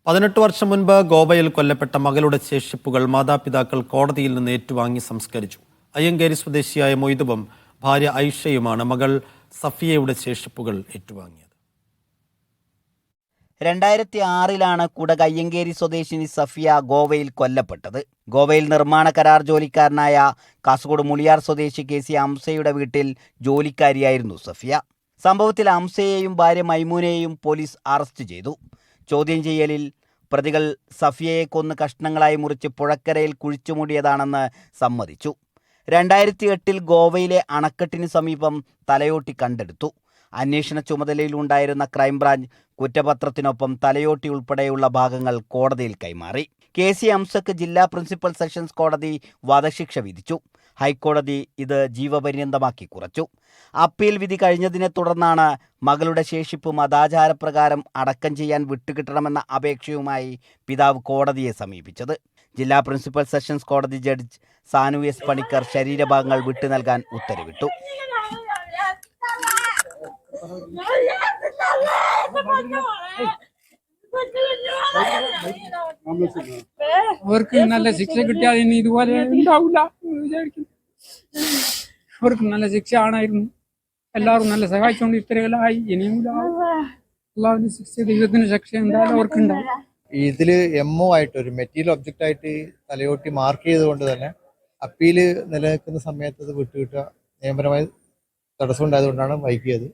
18 വർഷം മുൻപ് ഗോവയിൽ കൊല്ലപ്പെട്ട മകളുടെ ശേഷിപ്പുകൾ മാതാപിതാക്കൾ കോടതിയിൽ നിന്ന് ഏറ്റുവാങ്ങി സംസ്കരിച്ചു. അയ്യങ്കേരി സ്വദേശിയായ മൊയ്തുവും ഭാര്യ ഐഷയുമാണ് മകൾ സഫിയയുടെ ശേഷിപ്പുകൾ ഏറ്റുവാങ്ങിയത്. 2006 കുടക് അയ്യങ്കേരി സ്വദേശിനി സഫിയ ഗോവയിൽ കൊല്ലപ്പെട്ടത്. ഗോവയിൽ നിർമ്മാണ കരാർ ജോലിക്കാരനായ കാസർഗോഡ് മുളിയാർ സ്വദേശി KC അംസയുടെ വീട്ടിൽ ജോലിക്കാരിയായിരുന്നു സഫിയ. സംഭവത്തിൽ അംസയെയും ഭാര്യ മൈമൂനെയും പോലീസ് അറസ്റ്റ് ചെയ്തു. ചോദ്യം ചെയ്യലിൽ പ്രതികൾ സഫിയയെ കൊന്ന് കഷ്ണങ്ങളായി മുറിച്ച് പുഴക്കരയിൽ കുഴിച്ചുമൂടിയതാണെന്ന് സമ്മതിച്ചു. 2008 ഗോവയിലെ അണക്കെട്ടിന് സമീപം തലയോട്ടി കണ്ടെടുത്തു. അന്വേഷണ ചുമതലയിലുണ്ടായിരുന്ന ക്രൈംബ്രാഞ്ച് കുറ്റപത്രത്തിനൊപ്പം തലയോട്ടി ഉൾപ്പെടെയുള്ള ഭാഗങ്ങൾ കോടതിയിൽ കൈമാറി. KC അംസക്ക് ജില്ലാ പ്രിൻസിപ്പൽ സെഷൻസ് കോടതി വധശിക്ഷ വിധിച്ചു. ഹൈക്കോടതി ഇത് ജീവപര്യന്തമാക്കി കുറച്ചു. അപ്പീൽ വിധി കഴിഞ്ഞതിനെ തുടർന്നാണ് മകളുടെ ശേഷിപ്പ് മതാചാരപ്രകാരം അടക്കം ചെയ്യാൻ വിട്ടുകിട്ടണമെന്ന അപേക്ഷയുമായി പിതാവ് കോടതിയെ സമീപിച്ചത്. ജില്ലാ പ്രിൻസിപ്പൽ സെഷൻസ് കോടതി ജഡ്ജ് സാനു S പണിക്കർ ശരീരഭാഗങ്ങൾ വിട്ടു നൽകാൻ ഉത്തരവിട്ടു. അവർക്ക് നല്ല ശിക്ഷ കിട്ടിയാൽ ഇനി ഇതുപോലെ ഉണ്ടാവില്ല വിചാരിക്കുന്നു. അവർക്ക് നല്ല ശിക്ഷ ആണായിരുന്നു. എല്ലാവരും നല്ല സഹായിച്ചുകൊണ്ട് ഇത്രകളായി. ഇനിയും അള്ളാഹുവിന്റെ ശിക്ഷ, ദൈവത്തിന്റെ ശിക്ഷ എന്തായാലും അവർക്കുണ്ടാവും. ഇതില് MO ആയിട്ട് ഒരു മെറ്റീരിയൽ ഒബ്ജക്റ്റ് ആയിട്ട് തലയോട്ടി മാർക്ക് ചെയ്തുകൊണ്ട് തന്നെ അപ്പീല് നിലനിൽക്കുന്ന സമയത്ത് അത് വിട്ടുകിട്ടുക നിയമപരമായി തടസ്സം ഉണ്ടായതുകൊണ്ടാണ് വൈകിയത്.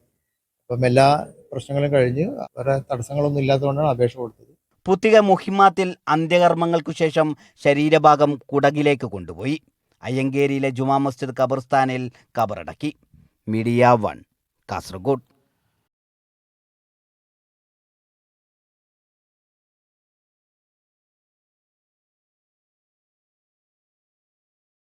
അപ്പം എല്ലാ പ്രശ്നങ്ങളും കഴിഞ്ഞ് വേറെ തടസ്സങ്ങളൊന്നും ഇല്ലാത്തതുകൊണ്ടാണ് അപേക്ഷ കൊടുത്തത്. പുത്തിക മുഹിമാത്തിൽ അന്ത്യകർമ്മങ്ങൾക്കു ശേഷം ശരീരഭാഗം കുടകിലേക്ക് കൊണ്ടുപോയി. അയ്യങ്കേരിയിലെ ജുമാ മസ്ജിദ് ഖബർസ്ഥാനിൽ ഖബറടക്കി. മീഡിയ 1 കാസർഗോഡ്.